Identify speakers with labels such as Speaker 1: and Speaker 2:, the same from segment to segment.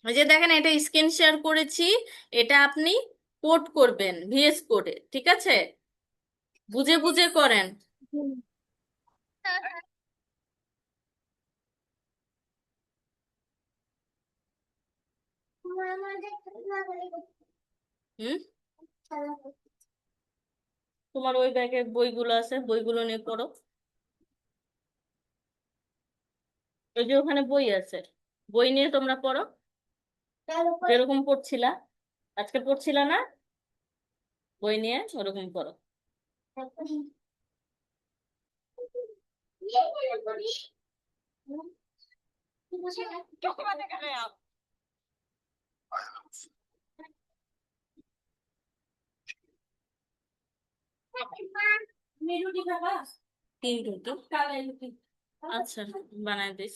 Speaker 1: ওই যে দেখেন, এটা স্ক্রিন শেয়ার করেছি। এটা আপনি কোড করবেন ভিএস কোডে, ঠিক আছে? বুঝে বুঝে করেন। হুম। তোমার ওই ব্যাগে বইগুলো আছে, বইগুলো নিয়ে পড়ো। ওই যে ওখানে বই আছে, বই নিয়ে তোমরা পড়ো। যেরকম পড়ছিলা, আজকে পড়ছিলা না? বই নিয়ে ওরকম পড়ো। রুটি খাবা? 3 রুটি। আচ্ছা, বানাই দিস।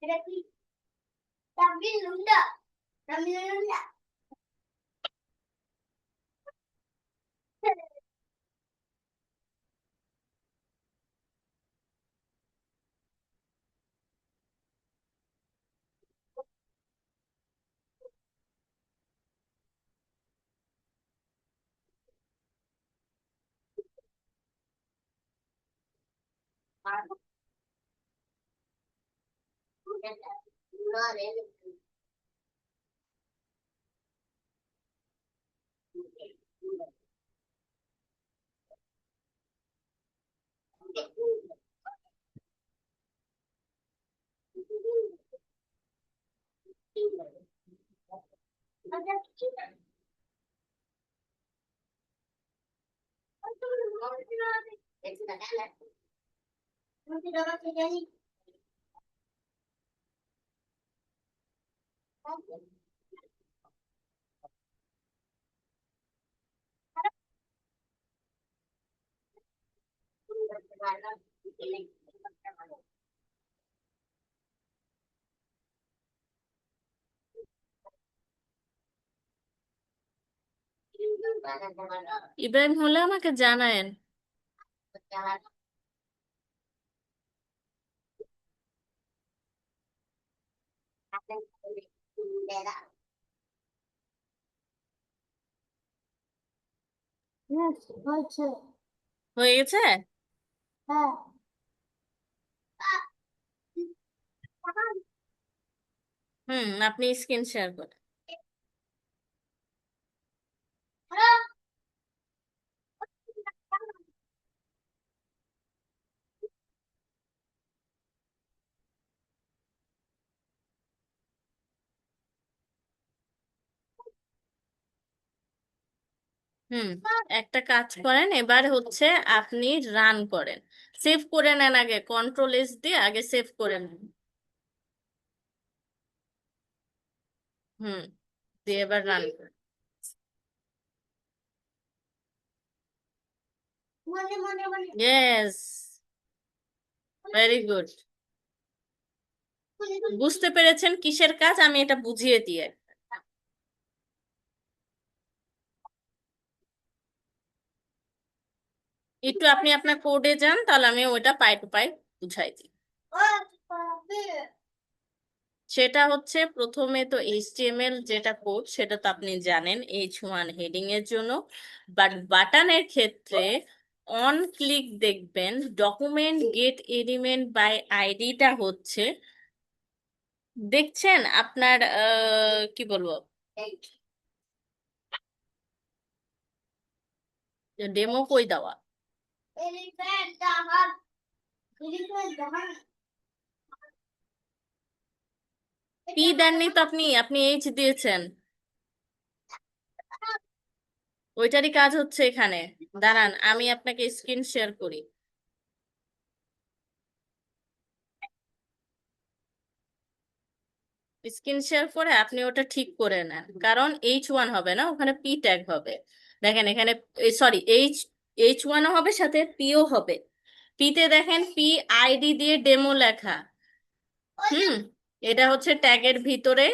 Speaker 2: এটা কি তাবিল লুন্ডা তাবিল লুন্ডা
Speaker 1: ইব্রাহিম হলে আমাকে জানায়েন। হয়ে গেছে। আপনি স্ক্রিন শেয়ার করেন। হুম একটা কাজ করেন, এবার হচ্ছে আপনি রান করেন। সেভ করে নেন, আগে কন্ট্রোল দিয়ে আগে সেভ করে নেন। হুম দিয়ে এবার রান করেন। Yes, very good. বুঝতে পেরেছেন কিসের কাজ, আমি এটা বুঝিয়ে দিয়ে। একটু আপনি আপনার কোডে যান, তাহলে আমি ওইটা পাই টু পাই বুঝাই দিই। সেটা হচ্ছে প্রথমে তো এইচটিএমএল যেটা কোড সেটা তো আপনি জানেন H1 হেডিং এর জন্য, বাট বাটনের ক্ষেত্রে অন ক্লিক দেখবেন ডকুমেন্ট গেট এলিমেন্ট বাই আইডিটা হচ্ছে, দেখছেন আপনার কি বলবো, ডেমো কই দেওয়া। পি দেননি তো আপনি, আপনি এইচ দিয়েছেন। ওইটারই কাজ হচ্ছে এখানে। দাঁড়ান আমি আপনাকে স্ক্রিন শেয়ার করি। স্ক্রিন শেয়ার করে আপনি ওটা ঠিক করে নেন, কারণ H1 হবে না, ওখানে পি ট্যাগ হবে। দেখেন এখানে, সরি, H1ও হবে, সাথে পিও হবে। পিতে দেখেন পি আইডি দিয়ে ডেমো লেখা। হুম এটা হচ্ছে ট্যাগের ভিতরে,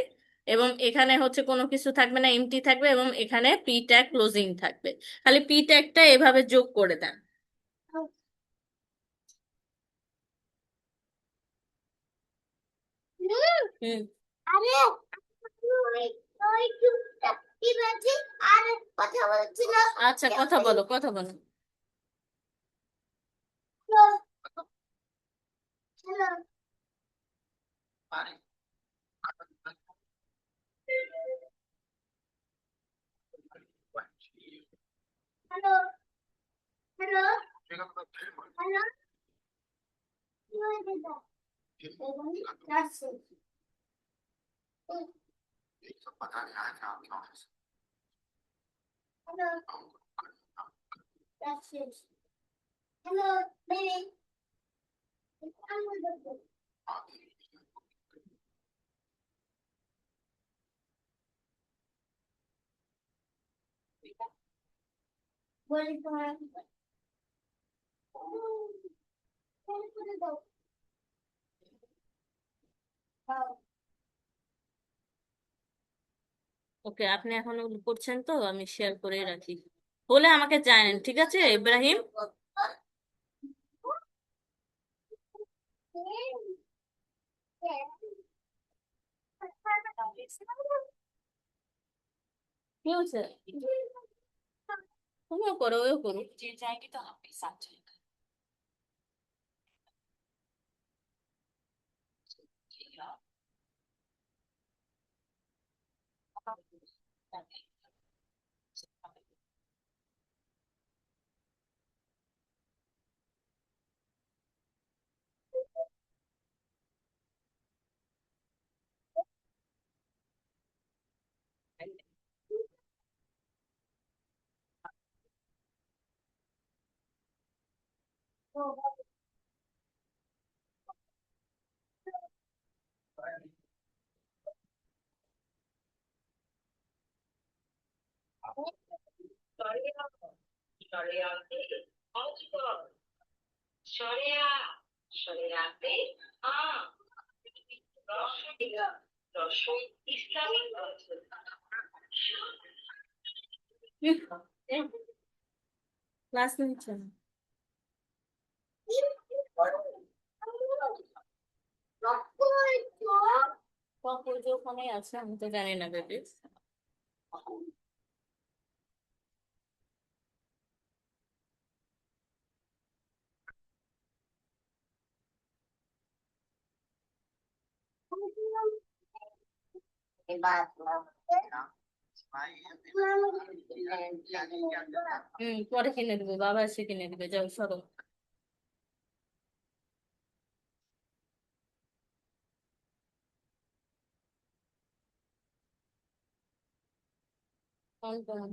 Speaker 1: এবং এখানে হচ্ছে কোনো কিছু থাকবে না, এমটি থাকবে, এবং এখানে পি ট্যাগ ক্লোজিং থাকবে। খালি পি ট্যাগটা এভাবে যোগ করে দেন। হুম
Speaker 2: আরে ওই ওই চুপটা কি বলছি আর কথা বলছিল
Speaker 1: আচ্ছা, কথা বলো, কথা বলো।
Speaker 2: হ্যালো হ্যালো হ্যালো হ্যালো কি হয়েছে দাদা যাচ্ছে হ্যালো যাচ্ছে হ্যালো বেবি বলি তোমার করে দাও
Speaker 1: ওকে, আপনি এখন ওগুলো করছেন তো, আমি শেয়ার করে রাখি। হলে আমাকে জানেন, ঠিক আছে ইব্রাহিম? কি হচ্ছে? তুমিও করো, ওও করো। ক্লাস নিচ্ছেন? ওই যে ওখানেই আছে, আমি তো জানি না বেবি। পরে কিনে দিবো, বাবা এসে কিনে দিবে, যাও সরো। ফোন করুন।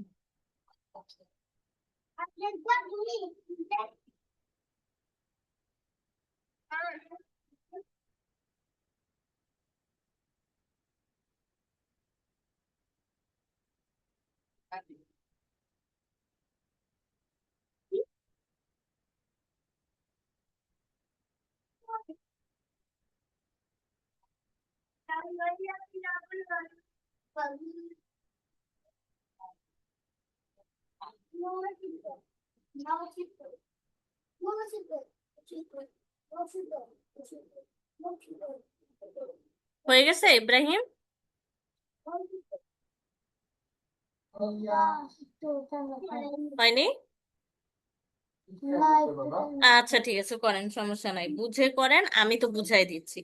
Speaker 1: হয়ে গেছে ইব্রাহিম? হয়নি? আচ্ছা ঠিক আছে, করেন, সমস্যা নাই, বুঝে করেন, আমি তো বুঝাই দিচ্ছি।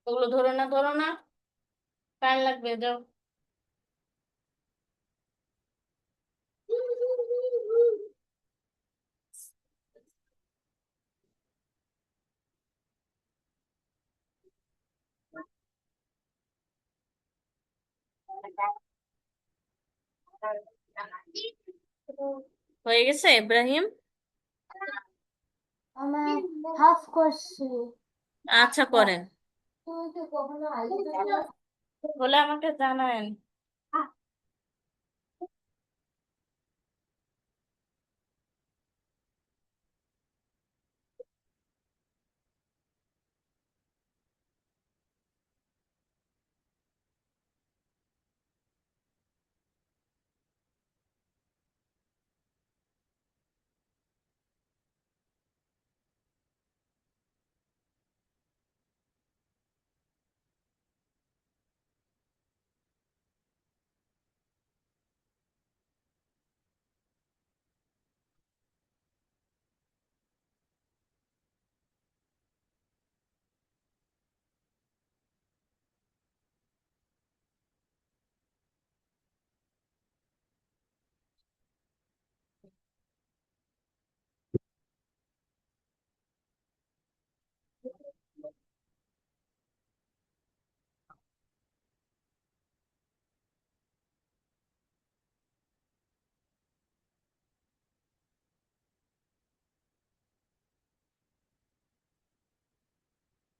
Speaker 1: ওগুলো ধরো না, ধরো না, টাইম লাগবে, যাও। হয়ে গেছে ইব্রাহিম?
Speaker 2: আমার হাফ করছি।
Speaker 1: আচ্ছা করেন,
Speaker 2: তুমি তো কখনো আইডিয়া
Speaker 1: বলে আমাকে জানায়েন।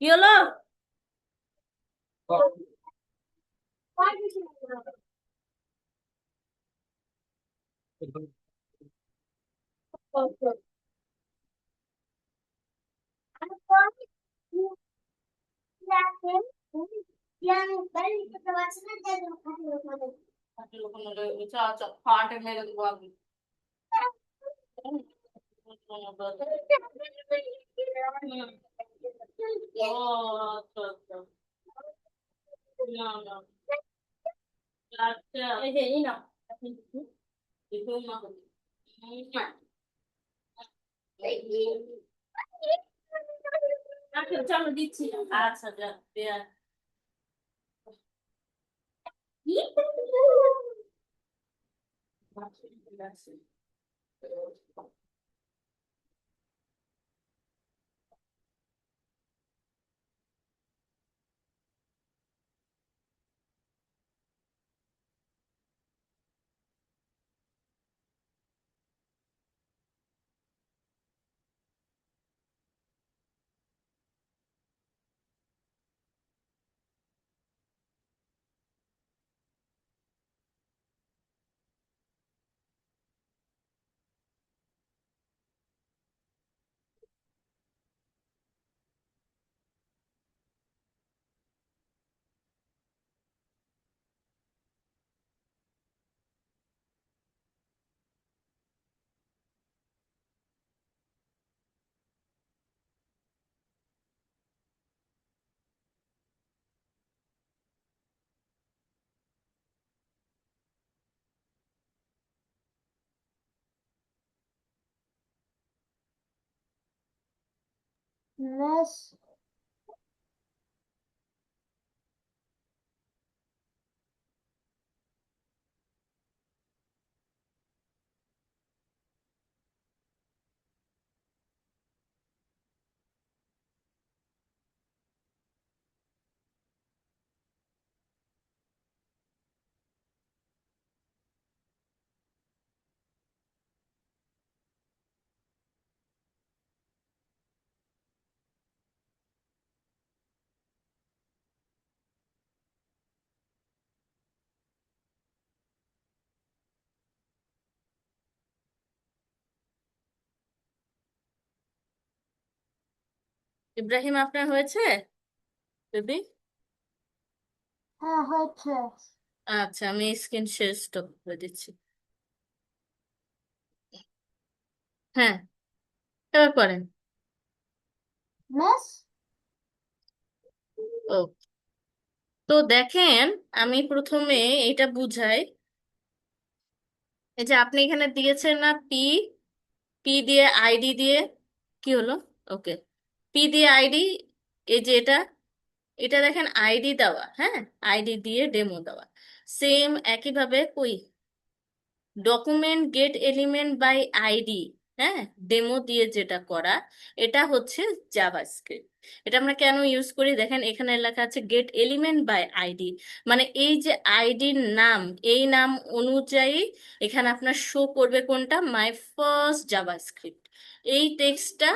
Speaker 1: কি হলো?
Speaker 2: yang balik ke tempat sana dan makan.
Speaker 1: ফাটে মেরে দেবো আমি। ও আচ্ছা আচ্ছা, না না, আচ্ছা এই যে এই না, দেখুন না। আচ্ছা চলো দিচ্ছি। আচ্ছা যা দেয়া।
Speaker 2: Mes
Speaker 1: ইব্রাহিম আপনার হয়েছে বেবি?
Speaker 2: হ্যাঁ হয়েছে।
Speaker 1: আচ্ছা আমি স্ক্রিন শেয়ার স্টপ করে দিচ্ছি। হ্যাঁ, এবার করেন।
Speaker 2: মেস
Speaker 1: ও, তো দেখেন, আমি প্রথমে এটা বুঝাই। এই যে আপনি এখানে দিয়েছেন না পি, পি দিয়ে আইডি দিয়ে, কি হলো? ওকে, পি দিয়ে আইডি, এই যে এটা, এটা দেখেন আইডি দেওয়া, হ্যাঁ, আইডি দিয়ে ডেমো দেওয়া। সেম একইভাবে কই document get element by ID, হ্যাঁ, ডেমো দিয়ে যেটা করা, এটা হচ্ছে জাভাস্ক্রিপ্ট। এটা আমরা কেন ইউজ করি দেখেন, এখানে লেখা আছে গেট এলিমেন্ট বাই আইডি, মানে এই যে আইডির নাম, এই নাম অনুযায়ী এখানে আপনার শো করবে কোনটা, মাই ফার্স্ট জাভাস্ক্রিপ্ট। এই টেক্সটটা,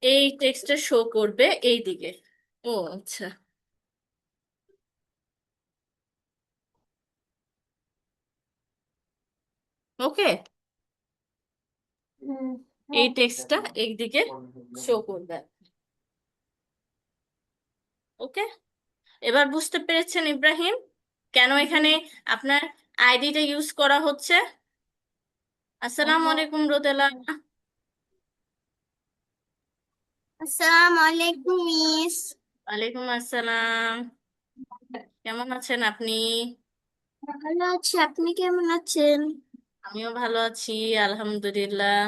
Speaker 1: এই টেক্সটটা শো করবে এই দিকে। ও আচ্ছা, ওকে, এই টেক্সটটা এই দিকে শো করবে। ওকে, এবার বুঝতে পেরেছেন ইব্রাহিম কেন এখানে আপনার আইডিটা ইউজ করা হচ্ছে? আসসালামু আলাইকুম রোদেলা।
Speaker 2: আসসালামু আলাইকুম মিস।
Speaker 1: ওয়ালাইকুম আসসালাম। কেমন আছেন আপনি?
Speaker 2: ভালো আছি, আপনি কেমন আছেন?
Speaker 1: আমিও ভালো আছি, আলহামদুলিল্লাহ।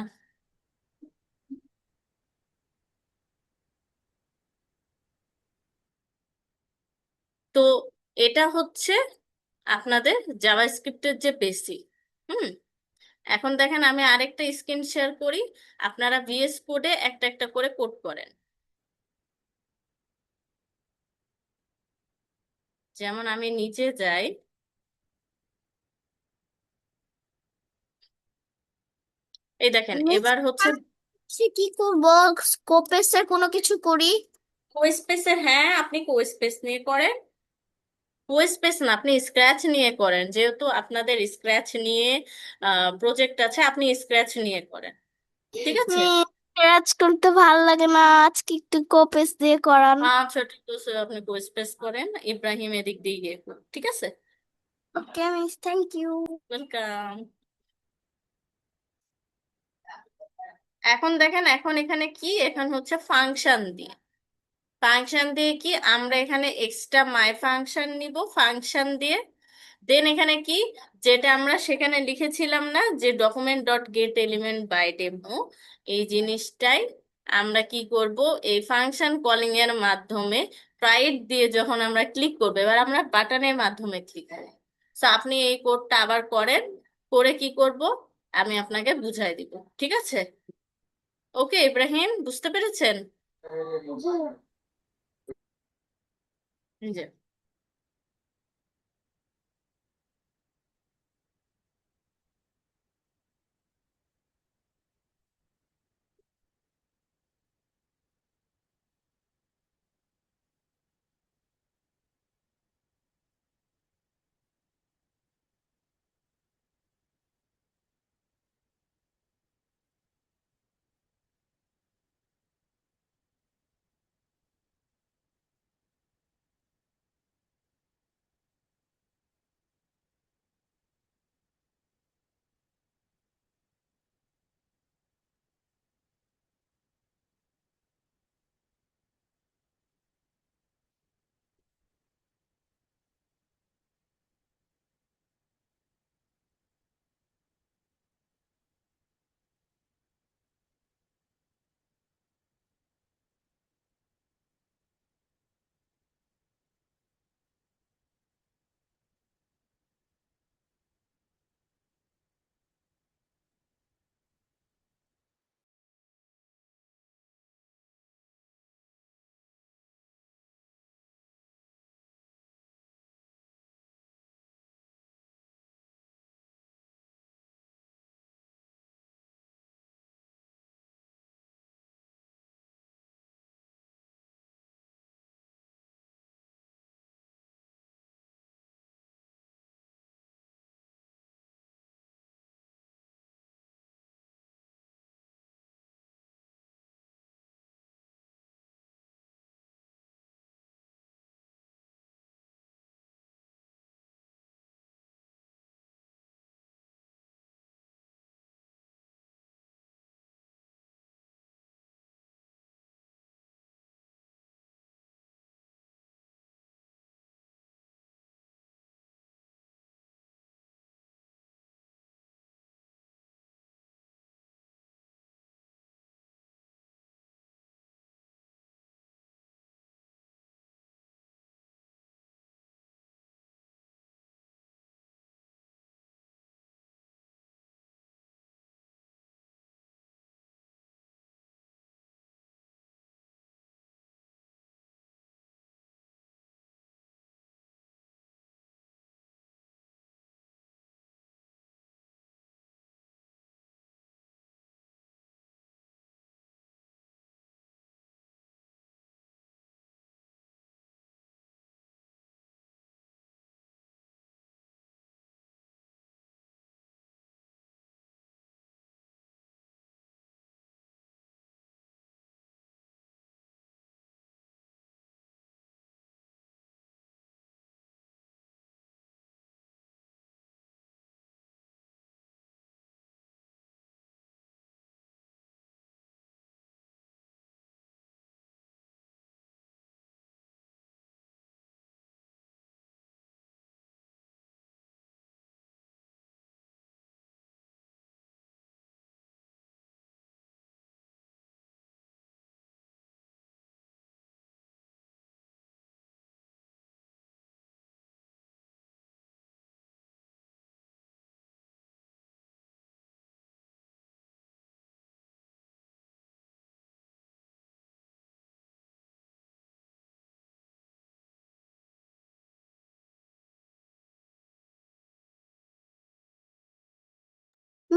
Speaker 1: তো এটা হচ্ছে আপনাদের জাভাস্ক্রিপ্টের যে বেসিক। হুম, এখন দেখেন আমি আরেকটা স্ক্রিন শেয়ার করি, আপনারা ভিএস কোডে একটা একটা করে কোড করেন। যেমন আমি নিচে যাই, এই দেখেন
Speaker 2: মিস,
Speaker 1: এবার হচ্ছে
Speaker 2: সে কি করবো? স্কোপেসের কোনো কিছু করি?
Speaker 1: কোস্পেসের, হ্যাঁ আপনি কোস্পেস নিয়ে করেন। কোস্পেস না, আপনি স্ক্র্যাচ নিয়ে করেন, যেহেতু আপনাদের স্ক্র্যাচ নিয়ে প্রজেক্ট আছে, আপনি স্ক্র্যাচ নিয়ে করেন, ঠিক আছে?
Speaker 2: মিস, কাজ করতে ভাল লাগে না, আজকে একটু কোপেস দিয়ে করান।
Speaker 1: আচ্ছা ঠিক আছে, আপনি কোস্পেস করেন, ইব্রাহিম এদিক দিয়ে গিয়ে করুন, ঠিক আছে?
Speaker 2: Okay miss, thank you.
Speaker 1: Welcome. এখন দেখেন, এখন এখানে কি, এখন হচ্ছে ফাংশন দিয়ে, ফাংশন দিয়ে কি আমরা এখানে এক্সট্রা মাই ফাংশন নিব ফাংশন দিয়ে। দেন এখানে কি, যেটা আমরা সেখানে লিখেছিলাম না যে document dot get element by demo, এই জিনিসটাই আমরা কি করব, এই ফাংশন কলিং এর মাধ্যমে প্রাইড দিয়ে যখন আমরা ক্লিক করবো, এবার আমরা বাটনের মাধ্যমে ক্লিক করব। তো আপনি এই কোডটা আবার করেন, করে কি করব আমি আপনাকে বুঝাই দিব, ঠিক আছে? ওকে ইব্রাহিম, বুঝতে পেরেছেন? জি।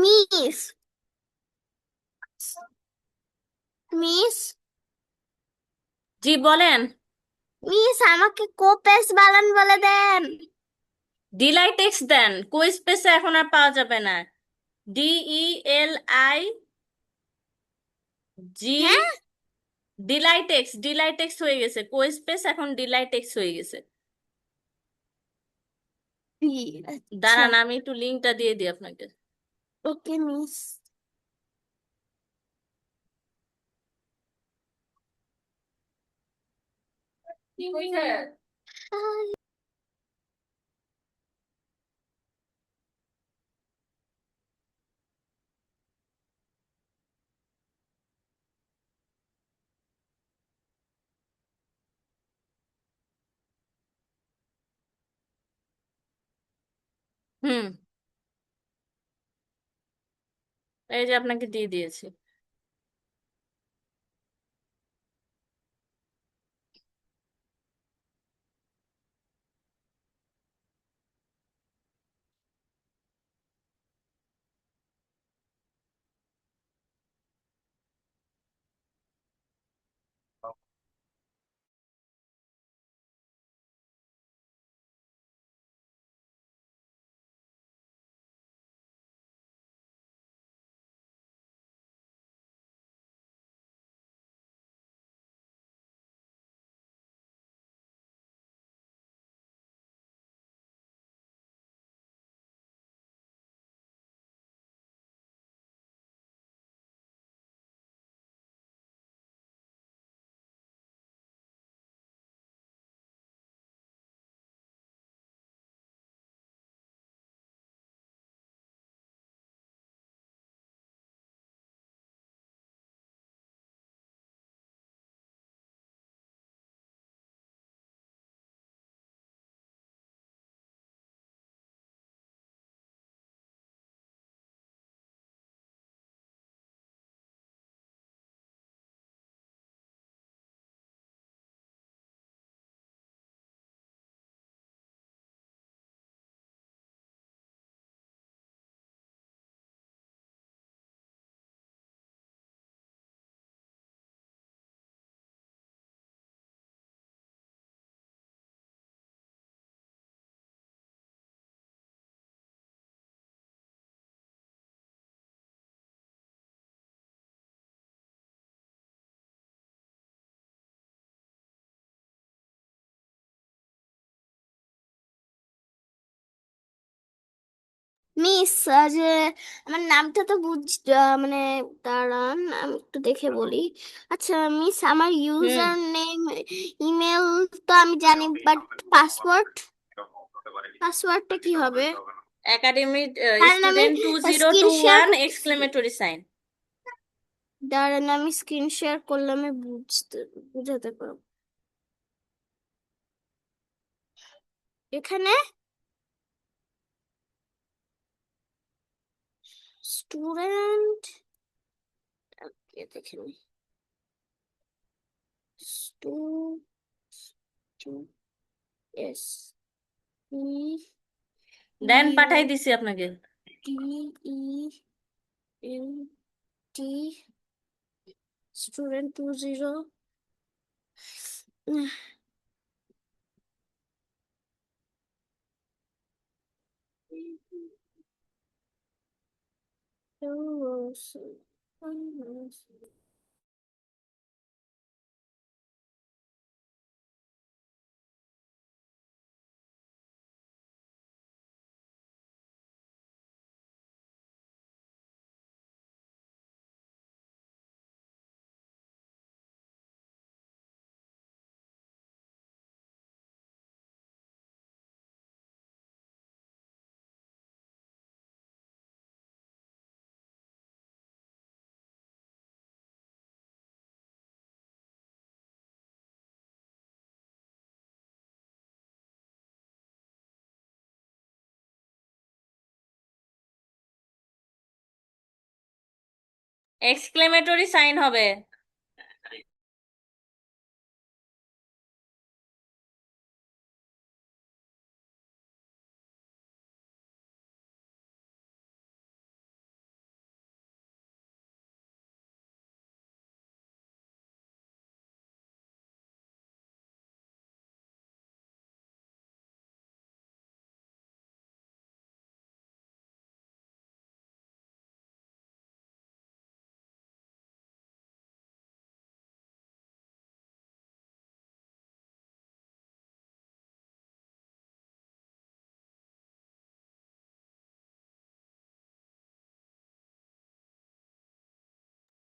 Speaker 2: মিস মিস
Speaker 1: জি বলেন।
Speaker 2: মিস আমাকে কোপেস বানান বলে দেন।
Speaker 1: ডিলাইটেক্স দেন, কো স্পেসে এখন আর পাওয়া যাবে না। DELI জি,
Speaker 2: হ্যাঁ,
Speaker 1: ডিলাইটেক্স, ডিলাইটেক্স হয়ে গেছে, কো স্পেস এখন ডিলাইটেক্স হয়ে গেছে।
Speaker 2: আচ্ছা,
Speaker 1: দাঁড়ান আমি একটু লিঙ্কটা দিয়ে দিই আপনাকে।
Speaker 2: ওকে মিস।
Speaker 1: হুম, এই যে আপনাকে দিয়ে দিয়েছি।
Speaker 2: মিস, যে আমার নামটা তো মানে দাঁড়ান আমি একটু দেখে বলি। আচ্ছা মিস, আমার
Speaker 1: হুম,
Speaker 2: ইউজার নেম, ইমেল তো আমি জানি, বাট পাসওয়ার্ডটা কি হবে?
Speaker 1: একাডেমি
Speaker 2: কারণ আমি
Speaker 1: student two zero two
Speaker 2: screen share
Speaker 1: one
Speaker 2: করতেছি।
Speaker 1: Exclamatory sign.
Speaker 2: দাঁড়ান আমি স্ক্রিন শেয়ার করলে আমি বুঝাতে পারবো। এখানে স্টুডেন্ট, দেখে নি, stu S E
Speaker 1: then
Speaker 2: U
Speaker 1: পাঠাই দিছি আপনাকে।
Speaker 2: T E N T, student 20।
Speaker 1: Exclamatory sign হবে।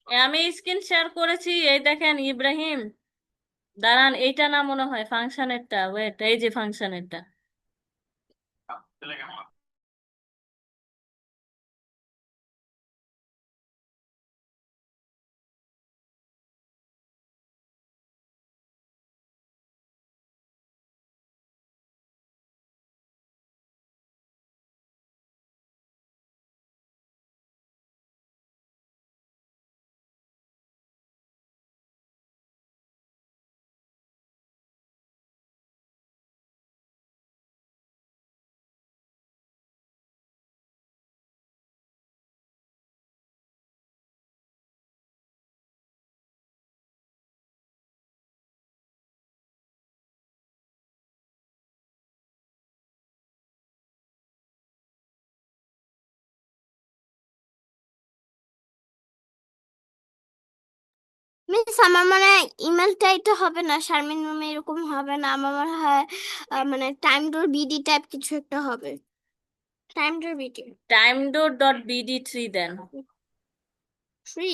Speaker 1: আমি স্ক্রিন শেয়ার করেছি, এই দেখেন ইব্রাহিম। দাঁড়ান, এইটা না মনে হয় ফাংশনেরটা, ওয়েট, এই যে ফাংশনেরটা।
Speaker 2: মিস আমার মনে হয় ইমেলটা এটা হবে না, শারমিন ম্যাম, এরকম হবে না আমার মনে হয়। মানে টাইম ডোর বিডি টাইপ কিছু একটা হবে। টাইম ডোর বিডি
Speaker 1: timedot.bd3 দেন।
Speaker 2: ফ্রি।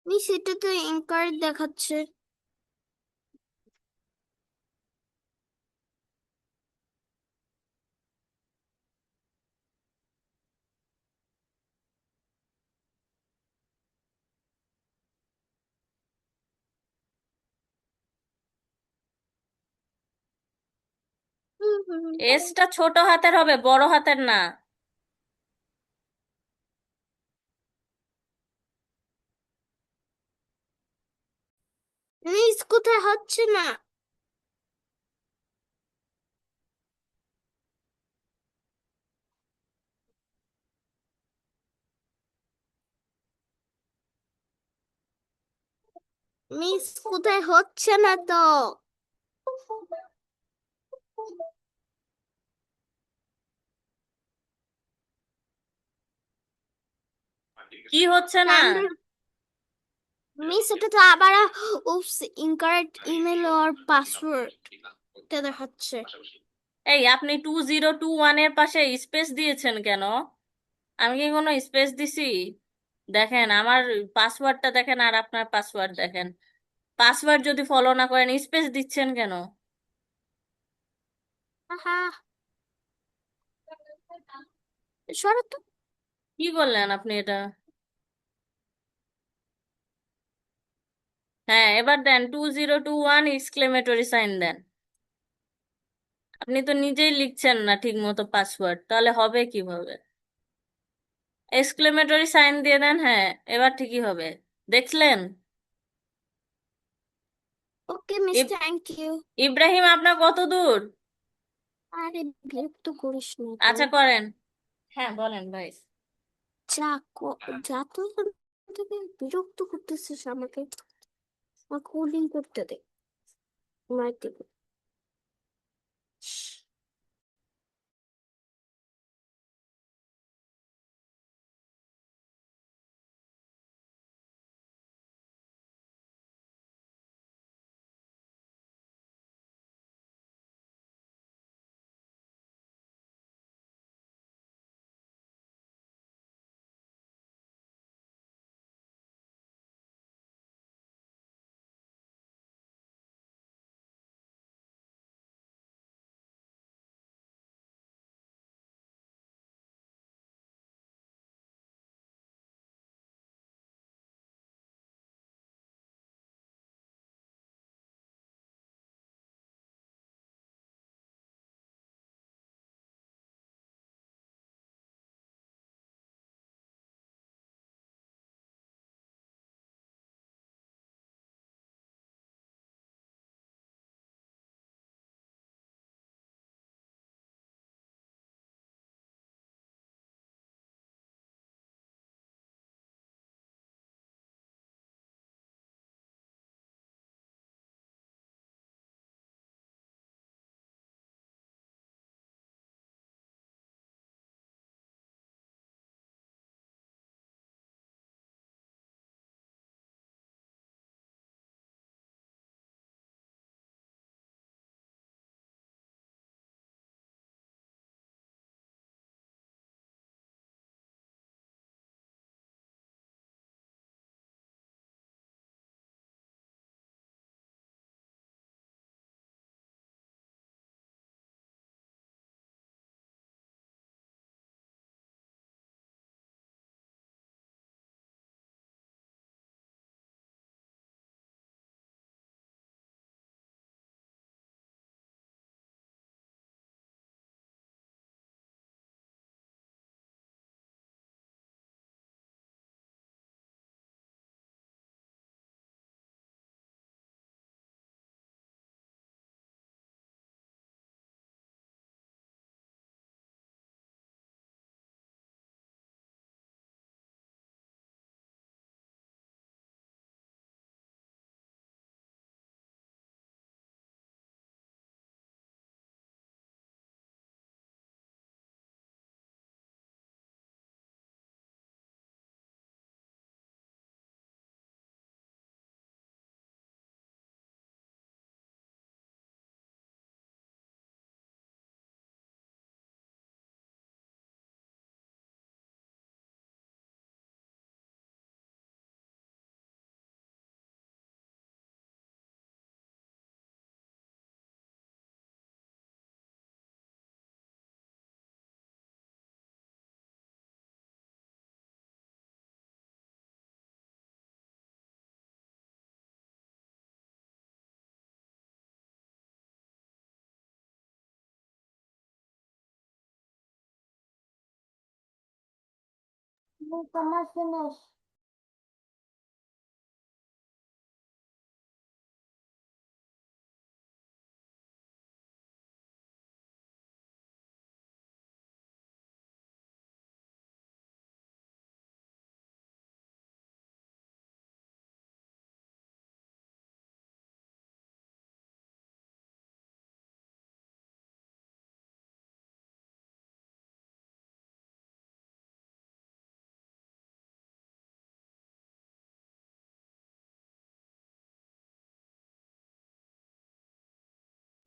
Speaker 2: মিস এটা তো ইনকারেক্ট দেখাচ্ছে।
Speaker 1: এসটা ছোট হাতের হবে, বড় হাতের না।
Speaker 2: মিস কোথায় হচ্ছে না? মিস কোথায় হচ্ছে না তো?
Speaker 1: কি হচ্ছে না?
Speaker 2: টাইম ডোর মিস এটা তো আবার উপস ইনকারেক্ট ইমেল আর পাসওয়ার্ড এটা দেখাচ্ছে।
Speaker 1: এই আপনি 2021 এর পাশে স্পেস দিয়েছেন কেন? আমি কি কোনো স্পেস দিছি? দেখেন আমার পাসওয়ার্ডটা দেখেন, আর আপনার পাসওয়ার্ড দেখেন। পাসওয়ার্ড যদি ফলো না করেন স্পেস দিচ্ছেন কেন?
Speaker 2: আহা, সরো তো।
Speaker 1: কি বললেন আপনি এটা? হ্যাঁ, এবার দেন 2021 এক্সক্লেমেটরি সাইন দেন। আপনি তো নিজেই লিখছেন না ঠিক মতো পাসওয়ার্ড, তাহলে হবে কিভাবে? এক্সক্লেমেটরি সাইন দিয়ে দেন, হ্যাঁ এবার ঠিকই হবে। দেখলেন?
Speaker 2: ওকে মিস,
Speaker 1: ইব-
Speaker 2: থ্যাংক ইউ।
Speaker 1: ইব্রাহিম, আপনার কত দূর?
Speaker 2: আরে বিরক্ত করিস না তো।
Speaker 1: আচ্ছা করেন। হ্যাঁ বলেন ভাই।
Speaker 2: যা যা তো এখান থেকে, বিরক্ত করতেছিস আমাকে। আমার কোডিং করতে দে, মাইকে।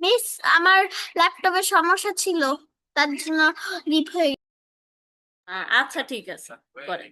Speaker 2: মিস, আমার ল্যাপটপে সমস্যা ছিল, তার জন্য লিপ হয়ে
Speaker 1: আচ্ছা ঠিক আছে, করেন।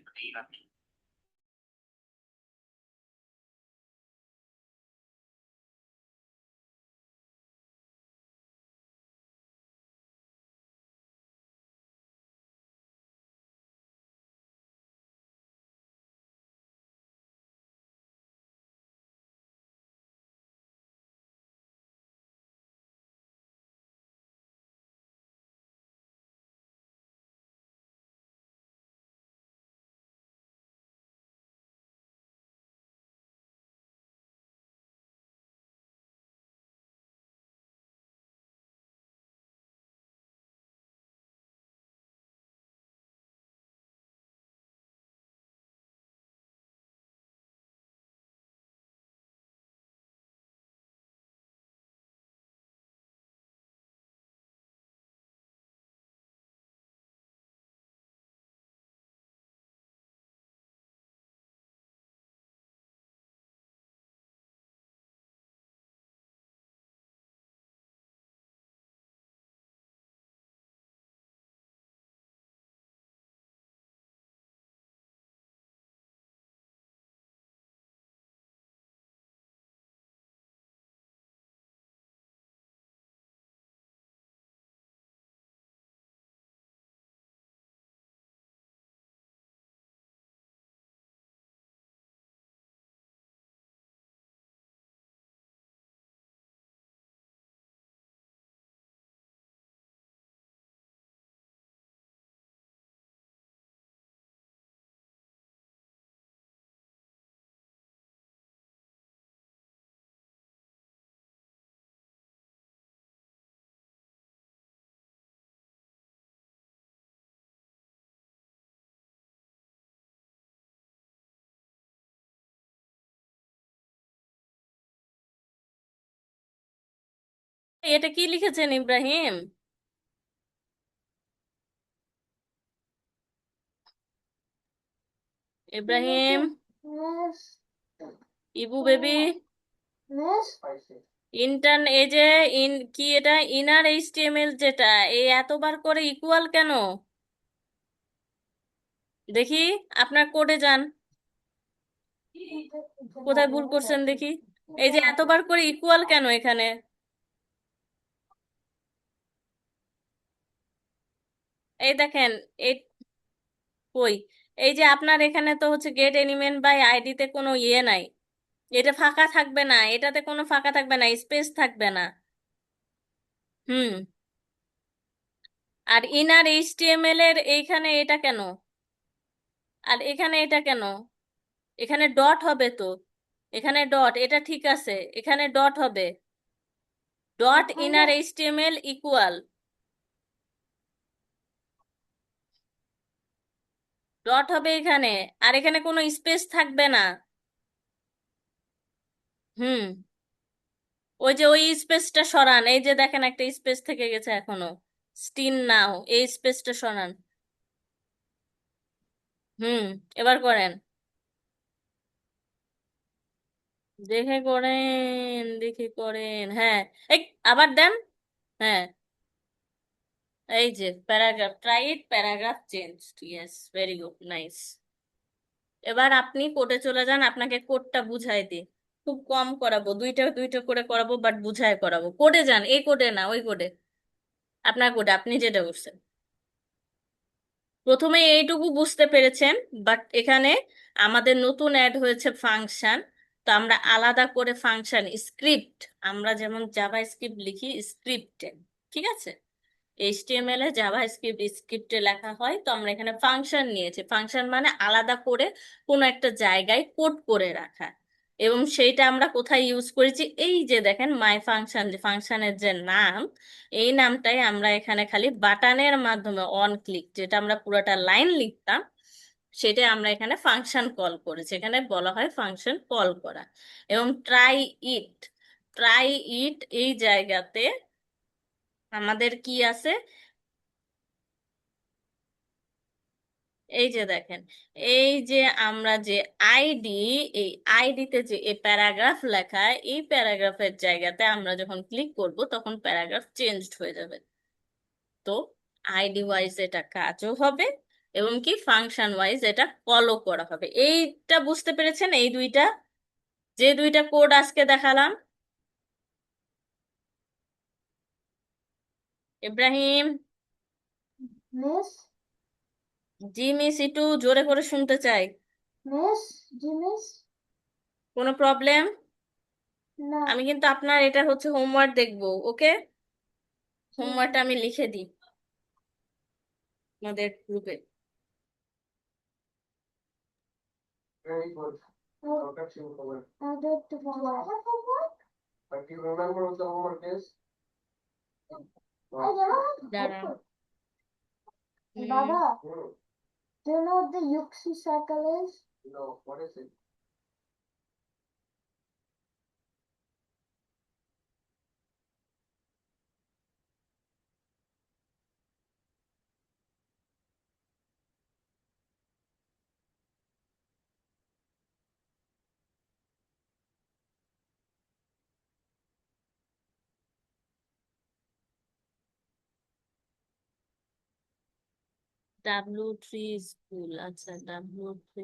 Speaker 1: এটা কি লিখেছেন ইব্রাহিম? ইব্রাহিম, ইবু বেবি, ইন্টার্ন, এই যে কি এটা ইনার এইচটিএমএল যেটা, এই এতবার করে ইকুয়াল কেন? দেখি, আপনার কোডে যান, কোথায় ভুল করছেন দেখি। এই যে এতবার করে ইকুয়াল কেন এখানে? এই দেখেন, এই কই, এই যে আপনার এখানে তো হচ্ছে গেট এলিমেন্ট বাই আইডিতে কোনো ইয়ে নাই, এটা ফাঁকা থাকবে না, এটাতে কোনো ফাঁকা থাকবে না, স্পেস থাকবে না। হুম। আর ইনার এইচটিএমএল এর এইখানে এটা কেন? আর এখানে এটা কেন? এখানে ডট হবে তো, এখানে ডট, এটা ঠিক আছে, এখানে ডট হবে, dot inner HTML equal, dot হবে এখানে, আর এখানে কোনো স্পেস থাকবে না। হুম। ওই যে ওই স্পেসটা সরান, এই যে দেখেন একটা স্পেস থেকে গেছে এখনো, স্টিন নাও, এই স্পেসটা সরান। হুম। এবার করেন, দেখে করেন, দেখে করেন, হ্যাঁ। এই, আবার দেন। হ্যাঁ, এই যে paragraph, try it, paragraph change, yes, very good, nice. এবার আপনি কোডে চলে যান, আপনাকে কোডটা বুঝাই দিই, খুব কম করাবো, দুইটা দুইটা করে করাবো, বাট বুঝায় করাবো। কোডে যান, এই কোডে না, ওই কোডে, আপনার কোডে, আপনি যেটা করছেন। প্রথমে এইটুকু বুঝতে পেরেছেন, বাট এখানে আমাদের নতুন অ্যাড হয়েছে ফাংশন, তো আমরা আলাদা করে ফাংশন স্ক্রিপ্ট, আমরা যেমন জাভা স্ক্রিপ্ট লিখি স্ক্রিপ্টে, ঠিক আছে, এইচটিএমএল এ জাভাস্ক্রিপ্ট স্ক্রিপ্টে লেখা হয়, তো আমরা এখানে ফাংশন নিয়েছি। ফাংশন মানে আলাদা করে কোনো একটা জায়গায় কোড করে রাখা, এবং সেইটা আমরা কোথায় ইউজ করেছি, এই যে দেখেন মাই ফাংশন, যে ফাংশনের যে নাম, এই নামটাই আমরা এখানে খালি বাটনের মাধ্যমে অন ক্লিক, যেটা আমরা পুরোটা লাইন লিখতাম সেটা আমরা এখানে ফাংশন কল করেছি। এখানে বলা হয় ফাংশন কল করা। এবং ট্রাই ইট, ট্রাই ইট এই জায়গাতে আমাদের কি আছে, এই যে দেখেন, এই যে আমরা যে আইডি, এই আইডিতে যে এই প্যারাগ্রাফ লেখা, এই প্যারাগ্রাফের জায়গাতে আমরা যখন ক্লিক করব তখন প্যারাগ্রাফ চেঞ্জড হয়ে যাবে। তো আইডি ওয়াইজ এটা কাজও হবে, এবং কি ফাংশন ওয়াইজ এটা কলও করা হবে। এইটা বুঝতে পেরেছেন? এই দুইটা, যে দুইটা কোড আজকে দেখালাম। ইব্রাহিম,
Speaker 2: মিস
Speaker 1: জি মিস, একটু জোরে করে শুনতে চাই।
Speaker 2: মিস জি মিস
Speaker 1: কোনো প্রবলেম?
Speaker 2: না
Speaker 1: আমি কিন্তু আপনার এটা হচ্ছে হোমওয়ার্ক দেখবো, ওকে?
Speaker 2: জি
Speaker 1: হোমওয়ার্কটা আমি লিখে দিই আমাদের গ্রুপে।
Speaker 3: Very good. Perfect homework.
Speaker 2: আমাদের একটু ভালো
Speaker 3: But do you remember what the homework is?
Speaker 1: দাঁড়ান।
Speaker 2: বাবা
Speaker 3: Hmm.
Speaker 2: do you know what the Yuxi circle is?
Speaker 3: No, what is it?
Speaker 1: W3 school, আচ্ছা W3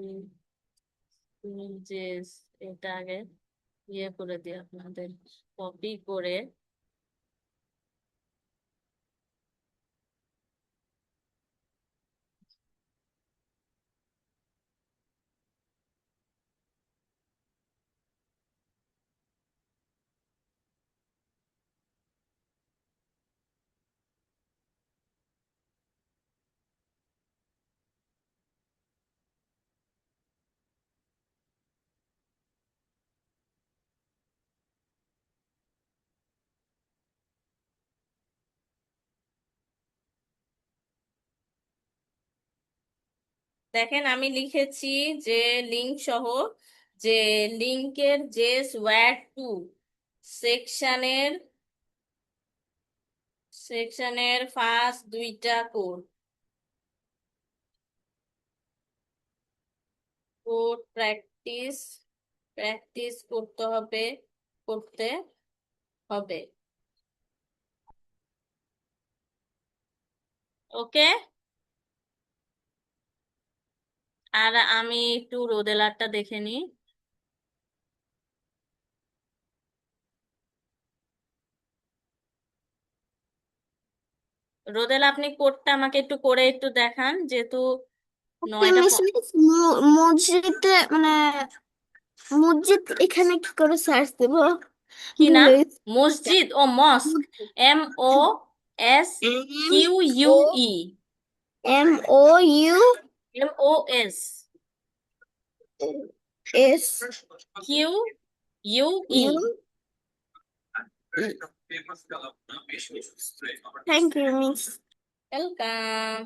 Speaker 1: স্কুল যে, এটা আগে ইয়ে করে দিই আপনাদের, কপি করে। দেখেন আমি লিখেছি যে লিঙ্ক সহ, যে লিঙ্কের যে ওয়্যার টু সেকশনের, সেকশনের ফার্স্ট দুইটা কোড, কোড প্র্যাকটিস, প্র্যাকটিস করতে হবে, করতে হবে। ওকে? আর আমি একটু রোদেলারটা দেখে নিই। রোদেলা, আপনি কোডটা আমাকে একটু করে একটু দেখান, যেহেতু নয়টা
Speaker 2: মিস মিস মসজিদে মানে মসজিদ এখানে কি করে সার্চ দেব
Speaker 1: কি নাম?
Speaker 2: ভুলে
Speaker 1: মসজিদ ও mosque, MOS Q U E,
Speaker 2: MOU
Speaker 1: MOS
Speaker 2: S
Speaker 1: Q U E.
Speaker 2: U thank you miss
Speaker 1: welcome.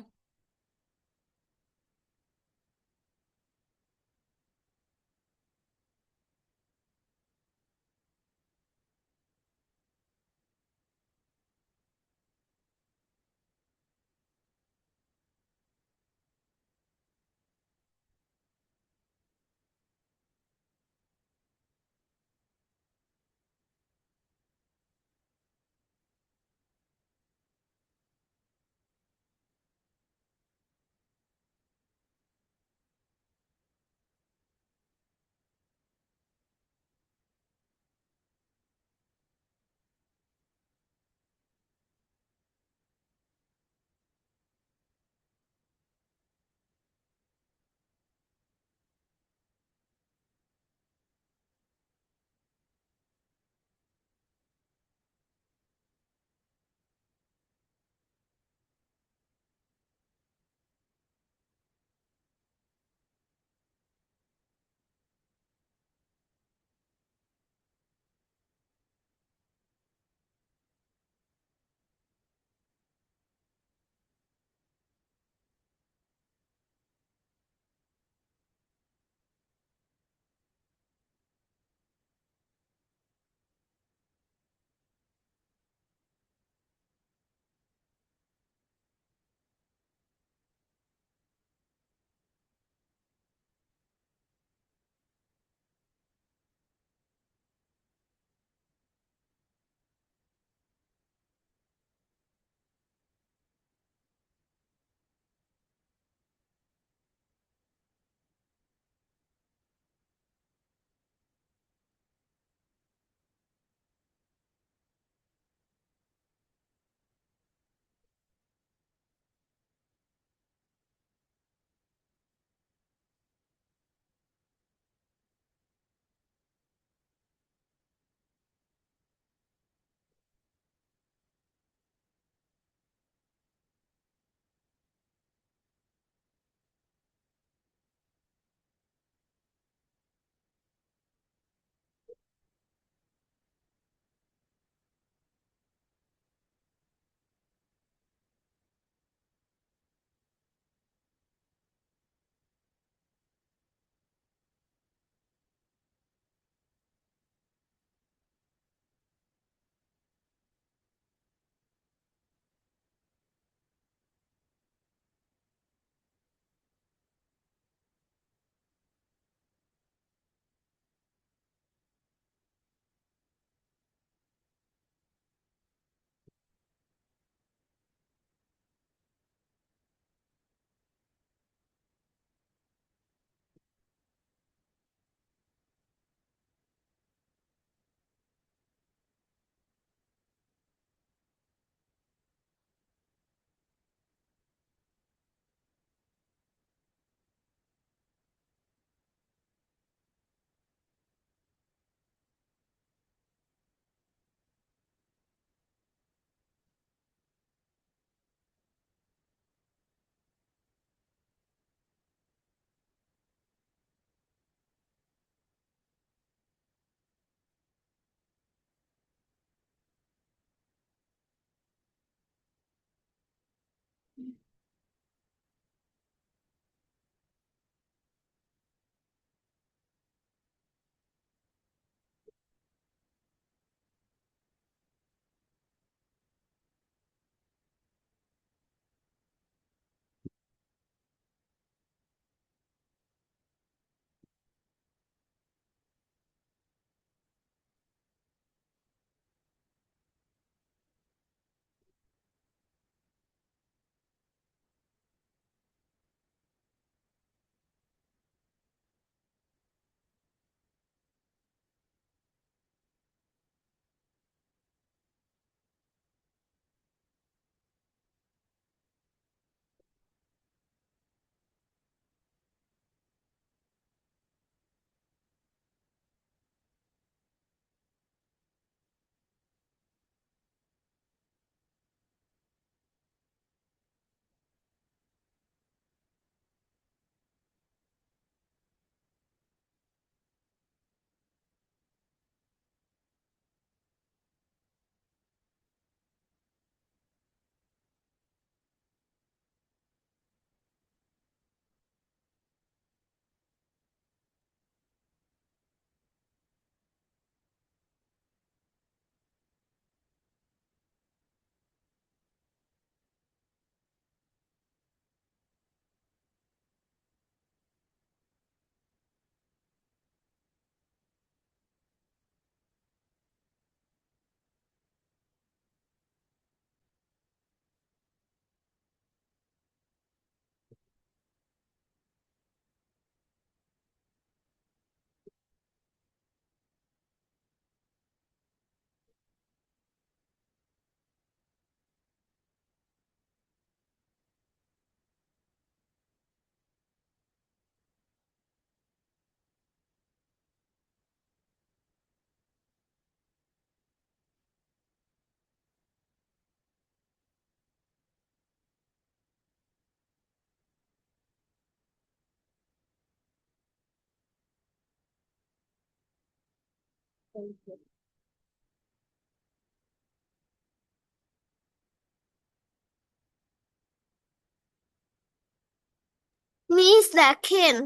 Speaker 2: Miss দেখেন,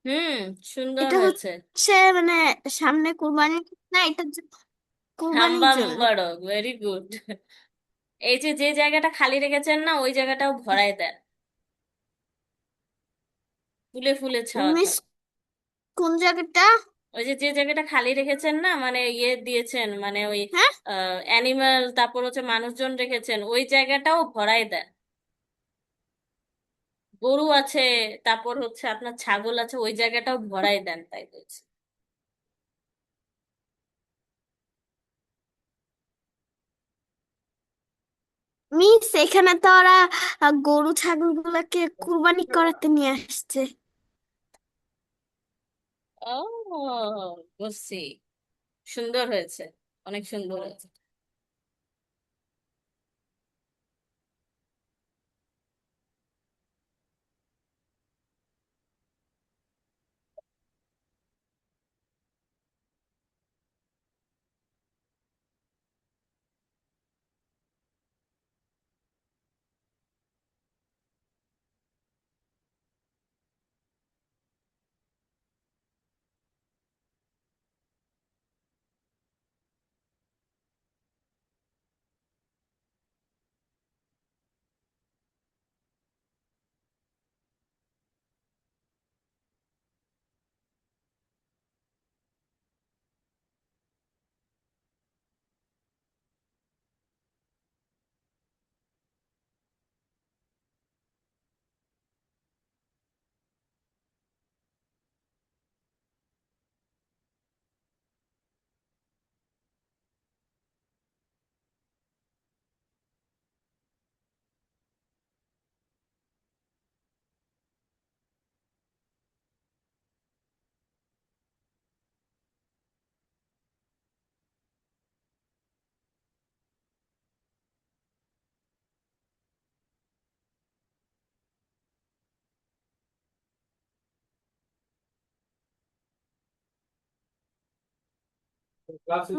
Speaker 1: হুম, সুন্দর
Speaker 2: এটা
Speaker 1: হয়েছে।
Speaker 2: হচ্ছে মানে সামনে কুরবানি, না এটা কুরবানির
Speaker 1: হাম্বা
Speaker 2: জন্য।
Speaker 1: মুবারক, ভেরি গুড। এই যে যে জায়গাটা খালি রেখেছেন না, ওই জায়গাটাও ভরাই দেন, ফুলে ফুলে ছাওয়া
Speaker 2: মিস
Speaker 1: থাক।
Speaker 2: কোন জায়গাটা?
Speaker 1: ওই যে যে জায়গাটা খালি রেখেছেন না, মানে ইয়ে দিয়েছেন, মানে ওই
Speaker 2: হ্যাঁ,
Speaker 1: অ্যানিমাল, তারপর হচ্ছে মানুষজন রেখেছেন, ওই জায়গাটাও ভরাই দেন। গরু আছে, তারপর হচ্ছে আপনার ছাগল আছে, ওই জায়গাটাও ভরাই দেন, তাই বলছি।
Speaker 2: মিস এখানে তো ওরা গরু ছাগল গুলাকে কুরবানি করাতে নিয়ে আসছে।
Speaker 1: ও, বুঝছি। সুন্দর হয়েছে, অনেক সুন্দর হয়েছে।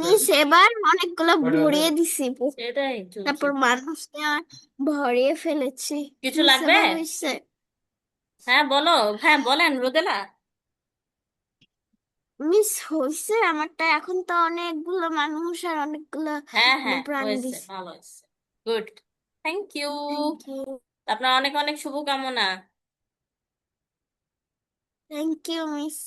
Speaker 2: মিস এবার অনেকগুলো ভরিয়ে দিছি,
Speaker 1: সেটাই চলছে।
Speaker 2: তারপর মানুষ নিয়ে ভরিয়ে ফেলেছি।
Speaker 1: কিছু
Speaker 2: মিস
Speaker 1: লাগবে?
Speaker 2: এবার হইছে।
Speaker 1: হ্যাঁ বলো, হ্যাঁ বলেন রোদেলা।
Speaker 2: মিস হইছে আমারটা, এখন তো অনেকগুলো মানুষ আর অনেকগুলো
Speaker 1: হ্যাঁ হ্যাঁ,
Speaker 2: প্রাণ
Speaker 1: হয়েছে,
Speaker 2: দিছে।
Speaker 1: ভালো হয়েছে। Good, thank you.
Speaker 2: Thank you.
Speaker 1: আপনার অনেক অনেক শুভকামনা।
Speaker 2: Thank you miss.